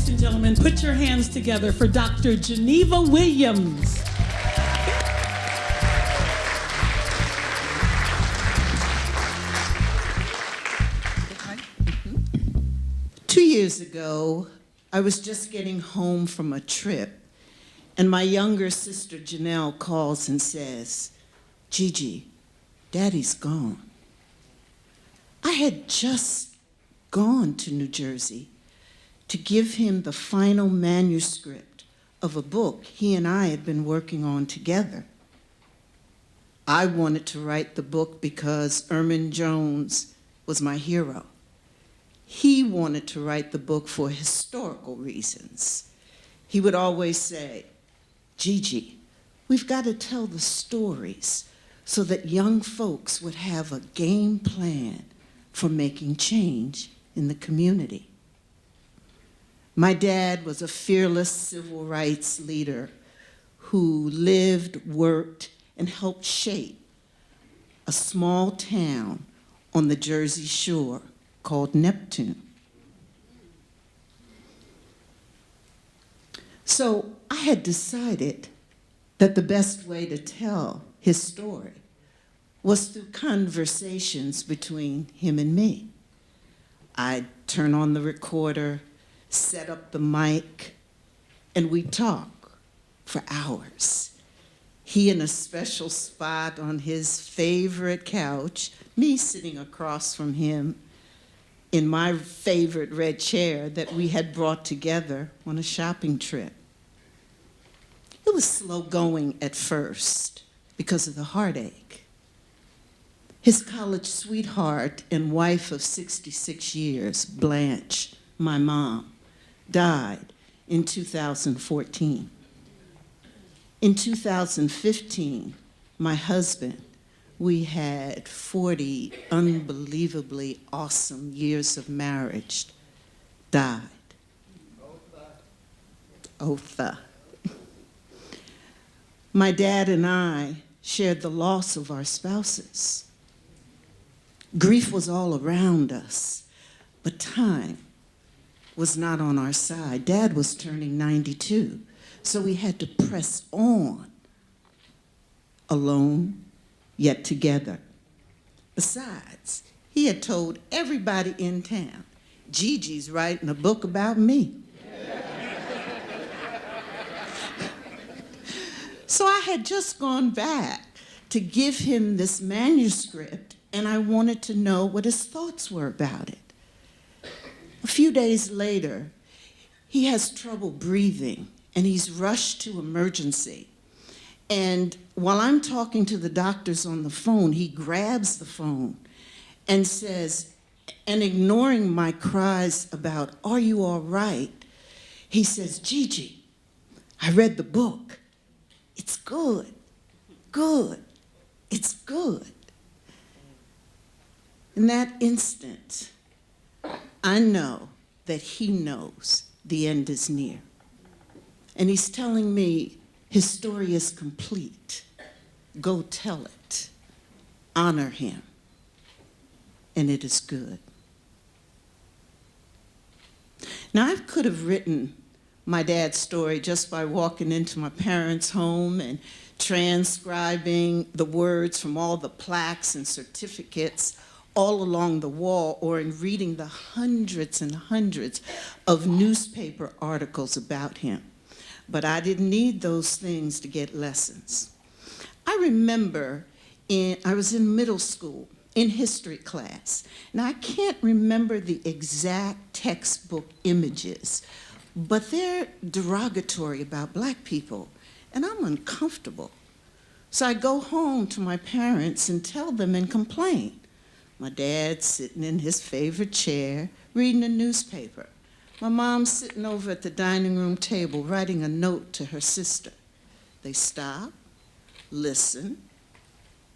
ladies and gentlemen, put your hands together for Dr. Geneva Williams. 2 years ago, I was just getting home from a trip, and my younger sister Janelle calls and says, "Gigi, Daddy's gone." I had just gone to New Jersey to give him the final manuscript of a book he and I had been working on together. I wanted to write the book because Ermon K.Jones was my hero. He wanted to write the book for historical reasons. He would always say, "Gigi, we've got to tell the stories so that young folks would have a game plan for making change in the community." My dad was a fearless civil rights leader who lived, worked, and helped shape a small town on the Jersey Shore called Neptune. So I had decided that the best way to tell his story was through conversations between him and me. I'd turn on the recorder, set up the mic, and we'd talk for hours. He in a special spot on his favorite couch, me sitting across from him in my favorite red chair that we had brought together on a shopping trip. It was slow going at first because of the heartache. His college sweetheart and wife of 66 years, Blanche, my mom, died in 2014. In 2015, my husband, we had 40 unbelievably awesome years of marriage, died. Otha. My dad and I shared the loss of our spouses. Grief was all around us, but time was not on our side. Dad was turning 92, so we had to press on, alone, yet together. Besides, he had told everybody in town, "Gigi's writing a book about me." So I had just gone back to give him this manuscript, and I wanted to know what his thoughts were about it. A few days later, he has trouble breathing, and he's rushed to emergency. And while I'm talking to the doctors on the phone, he grabs the phone and says, and ignoring my cries about, "Are you all right?" he says, "Gigi, I read the book. It's good, good, it's good." In that instant, I know that he knows the end is near. And he's telling me his story is complete. Go tell it. Honor him. And it is good. Now, I could have written my dad's story just by walking into my parents' home and transcribing the words from all the plaques and certificates all along the wall, or in reading the hundreds and hundreds of newspaper articles about him. But I didn't need those things to get lessons. I remember I was in middle school in history class. Now, I can't remember the exact textbook images, but they're derogatory about black people, and I'm uncomfortable. So I go home to my parents and tell them and complain. My dad's sitting in his favorite chair, reading a newspaper. My mom's sitting over at the dining room table, writing a note to her sister. They stop, listen,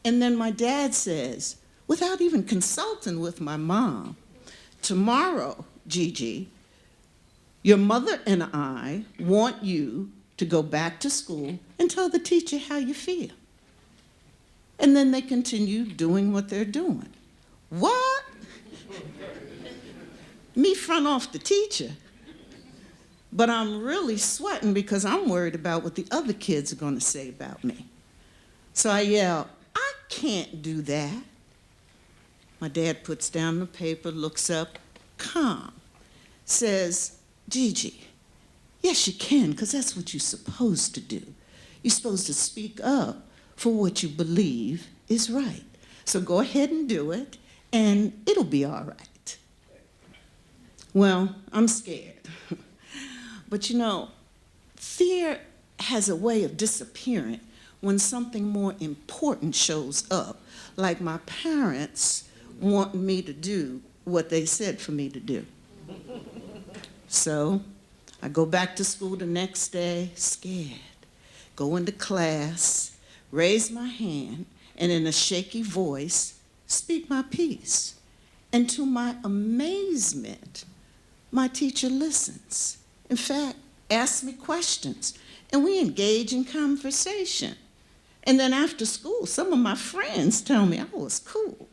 and then my dad says, without even consulting with my mom, "Tomorrow, Gigi, your mother and I want you to go back to school and tell the teacher how you feel." And then they continue doing what they're doing. What? Me front off the teacher? but I'm really sweating because I'm worried about what the other kids are going to say about me. So I yell, "I can't do that." My dad puts down the paper, looks up, calm, says, "Gigi, yes, you can, because that's what you're supposed to do. You're supposed to speak up for what you believe is right. So go ahead and do it, and it'll be all right." Well, I'm scared. But you know, fear has a way of disappearing when something more important shows up, like my parents wanting me to do what they said for me to do. So I go back to school the next day, scared, go into class, raise my hand, and in a shaky voice, speak my piece. And to my amazement, my teacher listens. In fact, asks me questions, and we engage in conversation. And then after school, some of my friends tell me I was cool.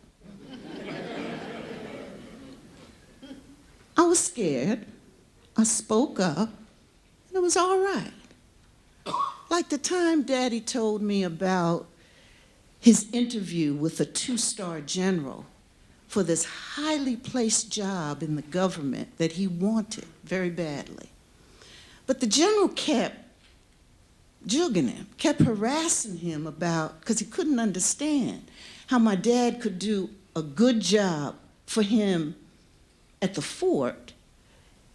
I was scared. I spoke up, and it was all right. Like the time Daddy told me about his interview with a 2-star general for this highly placed job in the government that he wanted very badly. But the general kept jugging him, kept harassing him about, because he couldn't understand how my dad could do a good job for him at the fort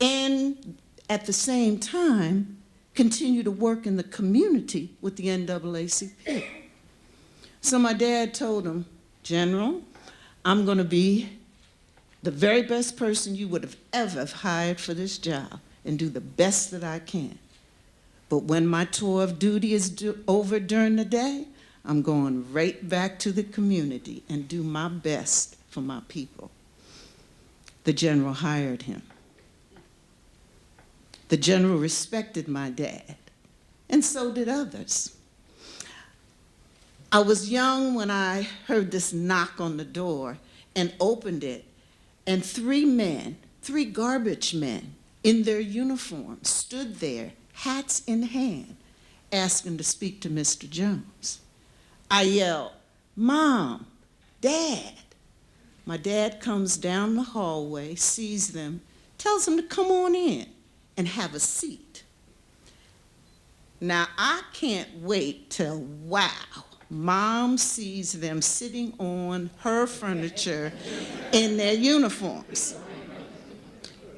and at the same time continue to work in the community with the NAACP. So my dad told him, "General, I'm going to be the very best person you would have ever hired for this job and do the best that I can. But when my tour of duty is over during the day, I'm going right back to the community and do my best for my people." The general hired him. The general respected my dad, and so did others. I was young when I heard this knock on the door and opened it, and 3 men, 3 garbage men in their uniforms stood there, hats in hand, asking to speak to Mr. Jones. I yelled, "Mom, Dad." My dad comes down the hallway, sees them, tells them to come on in and have a seat. Now, I can't wait till, wow, Mom sees them sitting on her furniture in their uniforms.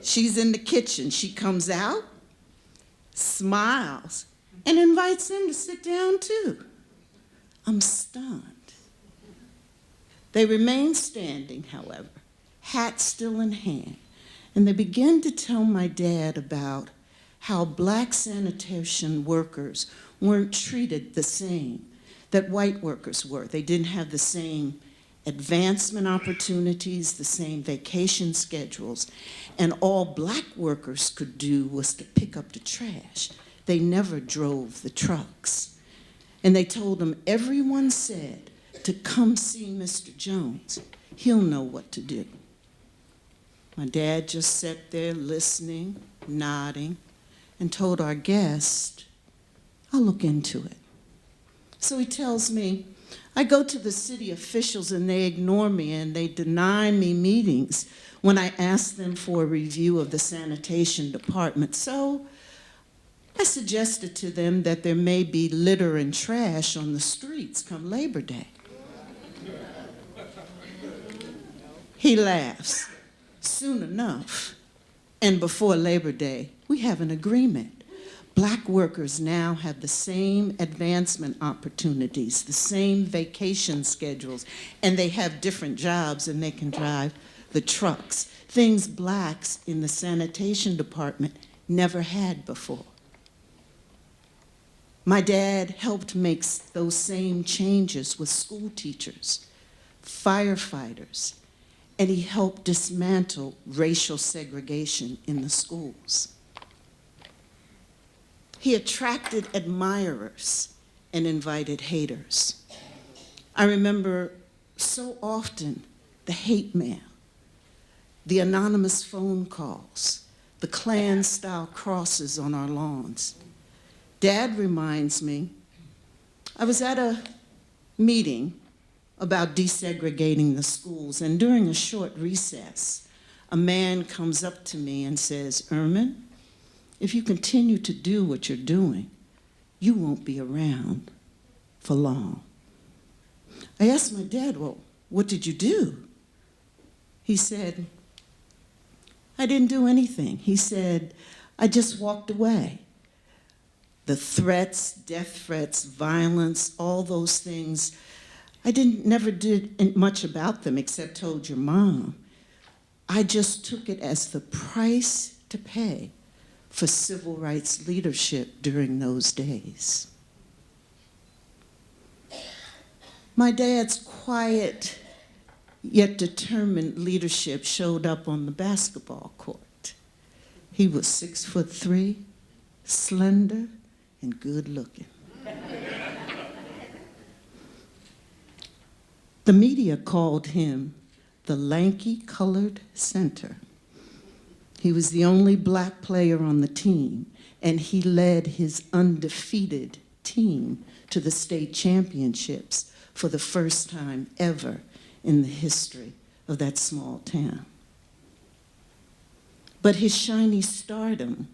She's in the kitchen. She comes out, smiles, and invites them to sit down too. I'm stunned. They remain standing, however, hats still in hand, and they begin to tell my dad about how black sanitation workers weren't treated the same that white workers were. They didn't have the same advancement opportunities, the same vacation schedules, and all black workers could do was to pick up the trash. They never drove the trucks. And they told them everyone said to come see Mr. Jones. He'll know what to do. My dad just sat there listening, nodding, and told our guest, "I'll look into it." So he tells me, I go to the city officials and they ignore me and they deny me meetings when I ask them for a review of the sanitation department. So I suggested to them that there may be litter and trash on the streets come Labor Day. He laughs. Soon enough, and before Labor Day, we have an agreement. Black workers now have the same advancement opportunities, the same vacation schedules, and they have different jobs and they can drive the trucks, things blacks in the sanitation department never had before. My dad helped make those same changes with school teachers, firefighters, and he helped dismantle racial segregation in the schools. He attracted admirers and invited haters. I remember so often the hate mail, the anonymous phone calls, the Klan-style crosses on our lawns. Dad reminds me, I was at a meeting about desegregating the schools, and during a short recess, a man comes up to me and says, "Ermon, if you continue to do what you're doing, you won't be around for long." I asked my dad, "Well, what did you do?" He said, "I didn't do anything." He said, "I just walked away." The threats, death threats, violence, all those things, I never did much about them except told your mom. I just took it as the price to pay for civil rights leadership during those days. My dad's quiet yet determined leadership showed up on the basketball court. He was 6'3", slender, and good looking. The media called him the lanky colored center. He was the only black player on the team, and he led his undefeated team to the state championships for the first time ever in the history of that small town. But his shiny stardom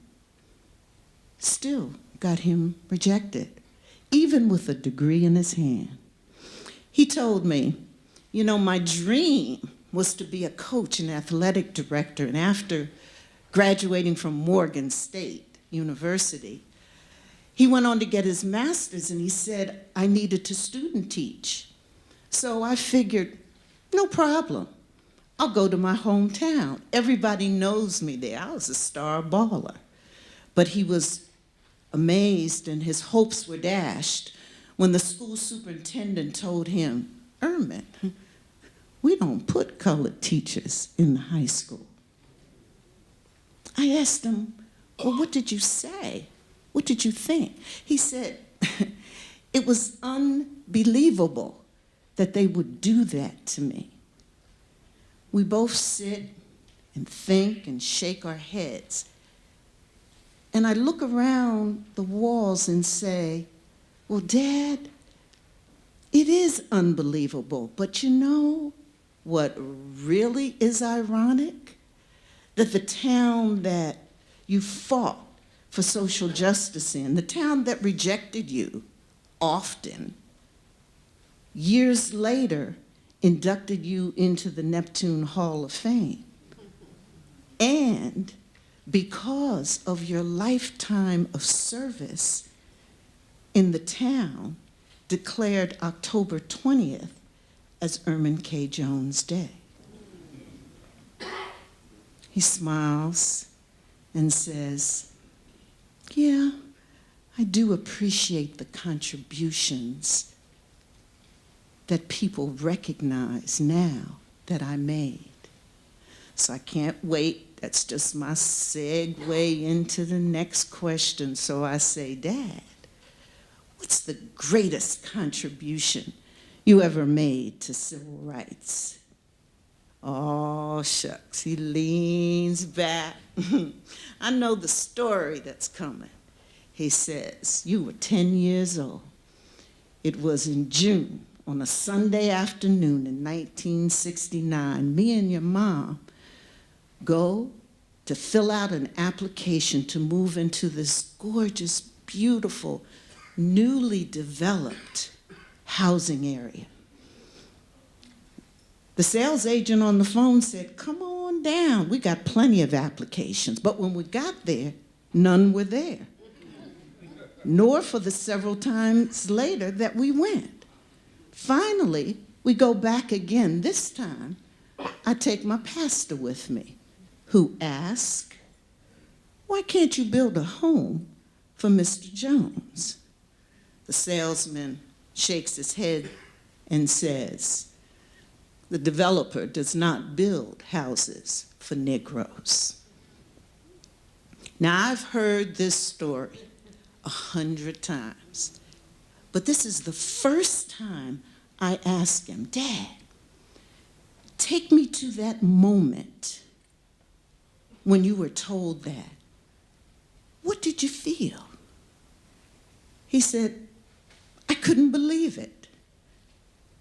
still got him rejected, even with a degree in his hand. He told me, "You know, my dream was to be a coach and athletic director, and after graduating from Morgan State University, he went on to get his master's, and he said I needed to student teach. So I figured, no problem. I'll go to my hometown. Everybody knows me there. I was a star baller." But he was amazed and his hopes were dashed when the school superintendent told him, "Ermon, we don't put colored teachers in the high school." I asked him, "Well, what did you say? What did you think?" He said, "It was unbelievable that they would do that to me." We both sit and think and shake our heads. And I look around the walls and say, "Well, Dad, it is unbelievable, but you know what really is ironic? That the town that you fought for social justice in, the town that rejected you often, years later inducted you into the Neptune Hall of Fame. And because of your lifetime of service in the town, declared October 20th as Ermon K.Jones Day." He smiles and says, "Yeah, I do appreciate the contributions that people recognize now that I made. So I can't wait. That's just my segue into the next question. So I say, Dad, what's the greatest contribution you ever made to civil rights?" Oh, shucks, he leans back. I know the story that's coming. He says, "You were 10 years old. It was in June, on a Sunday afternoon in 1969. Me and your mom go to fill out an application to move into this gorgeous, beautiful, newly developed housing area. The sales agent on the phone said, 'Come on down. We got plenty of applications.' But when we got there, none were there, nor for the several times later that we went. Finally, we go back again. This time, I take my pastor with me, who asks, 'Why can't you build a home for Mr. Jones?' The salesman shakes his head and says, 'The developer does not build houses for Negroes.'" Now, I've heard this story 100 times, but this is the first time I ask him, "Dad, take me to that moment when you were told that? What did you feel? He said, I couldn't believe it.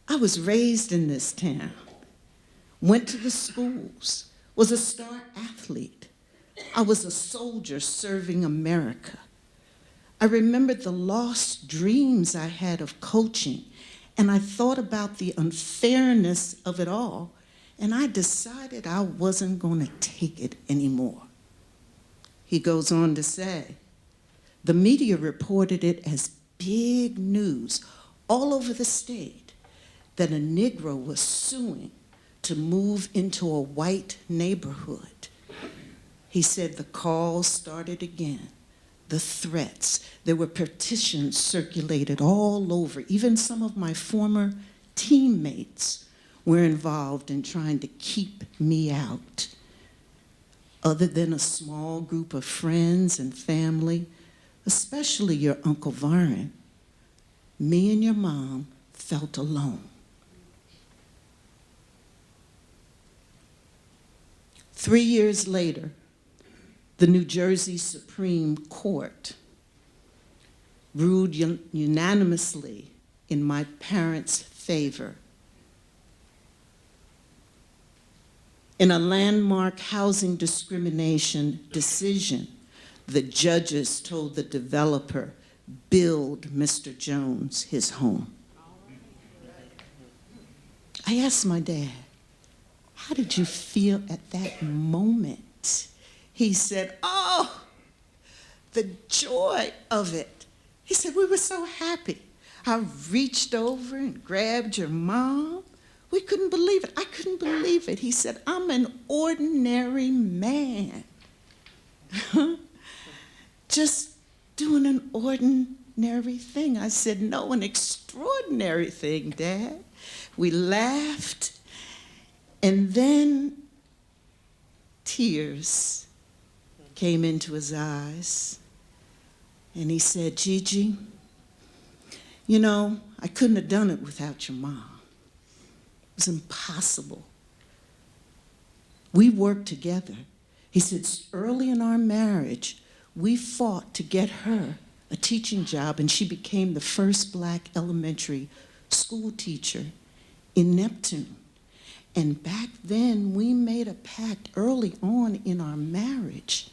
I was raised in this town, went to the schools, was a star athlete. I was a soldier serving America. I remembered the lost dreams I had of coaching, and I thought about the unfairness of it all, and I decided I wasn't going to take it anymore. He goes on to say, the media reported it as big news all over the state that a Negro was suing to move into a white neighborhood. He said the calls started again, the threats. There were petitions circulated all over. Even some of my former teammates were involved in trying to keep me out. Other than a small group of friends and family, especially your Uncle Varn, me and your mom felt alone. 3 years later, the New Jersey Supreme Court ruled unanimously in my parents' favor. In a landmark housing discrimination decision, the judges told the developer, build Mr. Jones his home. I asked my dad, how did you feel at that moment? He said, oh, the joy of it. He said, we were so happy. I reached over and grabbed your mom. We couldn't believe it. I couldn't believe it. He said, I'm an ordinary man. Just doing an ordinary thing. I said, no, an extraordinary thing, Dad. We laughed, and then tears came into his eyes, and he said, Gigi, you know, I couldn't have done it without your mom. It was impossible. We worked together. He said, early in our marriage, we fought to get her a teaching job, and she became the first Black elementary school teacher in Neptune. And back then, we made a pact early on in our marriage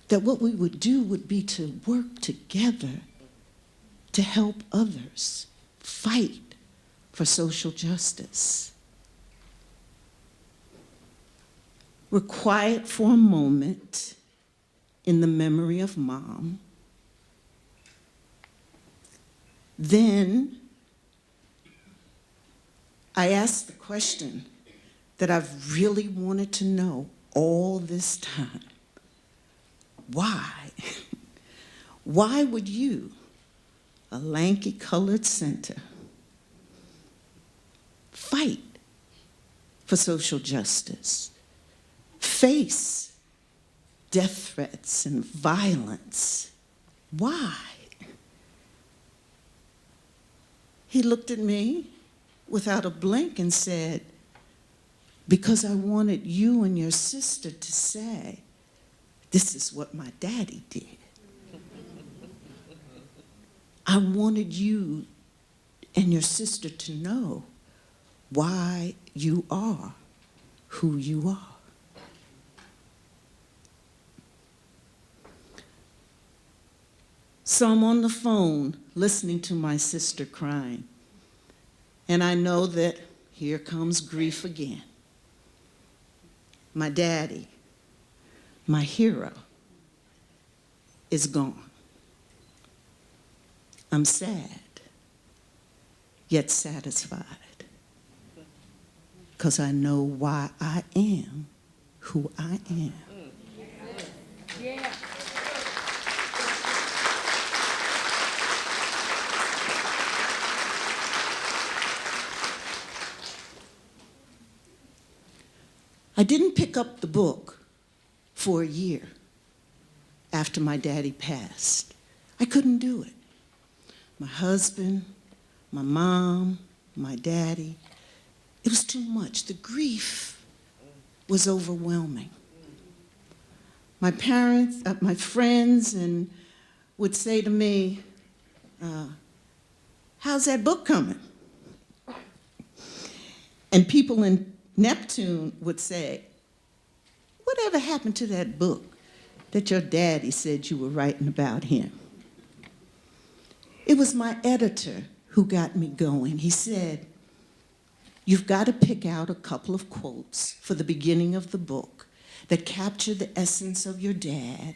that what we would do would be to work together to help others fight for social justice. We're quiet for a moment in the memory of Mom. Then I asked the question that I've really wanted to know all this time. Why? Why would you, a lanky colored center, fight for social justice, face death threats and violence? Why? He looked at me without a blink and said, because I wanted you and your sister to say, this is what my daddy did. I wanted you and your sister to know why you are who you are. So I'm on the phone listening to my sister crying, and I know that here comes grief again. My daddy, my hero, is gone. I'm sad, yet satisfied, because I know why I am who I am. Yeah. I didn't pick up the book for a year after my daddy passed. I couldn't do it. My husband, my mom, my daddy, it was too much. The grief was overwhelming. my friends, and would say to me, how's that book coming? And people in Neptune would say, whatever happened to that book that your daddy said you were writing about him? It was my editor who got me going. He said, you've got to pick out a couple of quotes for the beginning of the book that capture the essence of your dad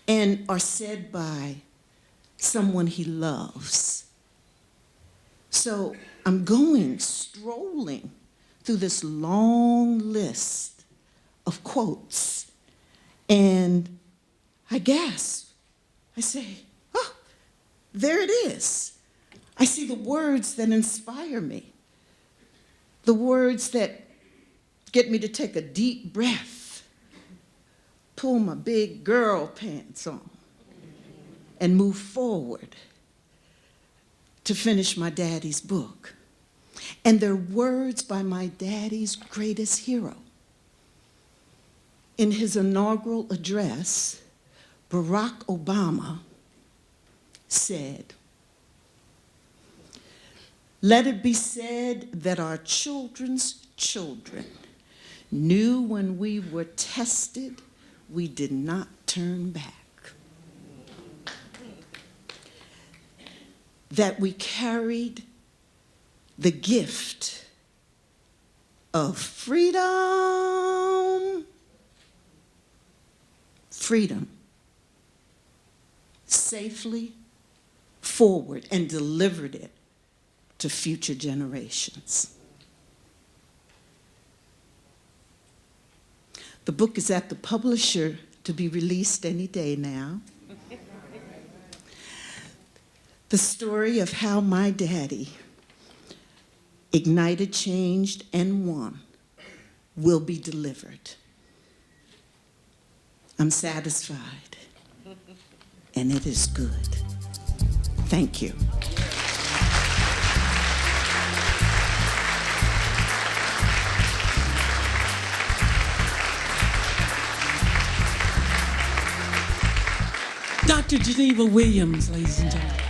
and are said by someone he loves. So I'm strolling through this long list of quotes, and I gasp. I say, oh, there it is. I see the words that inspire me, the words that get me to take a deep breath, pull my big girl pants on, and move forward to finish my daddy's book. And they're words by my daddy's greatest hero. In his inaugural address, Barack Obama said, let it be said that our children's children knew when we were tested, we did not turn back. That we carried the gift of freedom, safely forward and delivered it to future generations. The book is at the publisher to be released any day now. The story of how my daddy ignited, changed, and won will be delivered. I'm satisfied, and it is good. Thank you. Dr. Geneva Williams, ladies and gentlemen.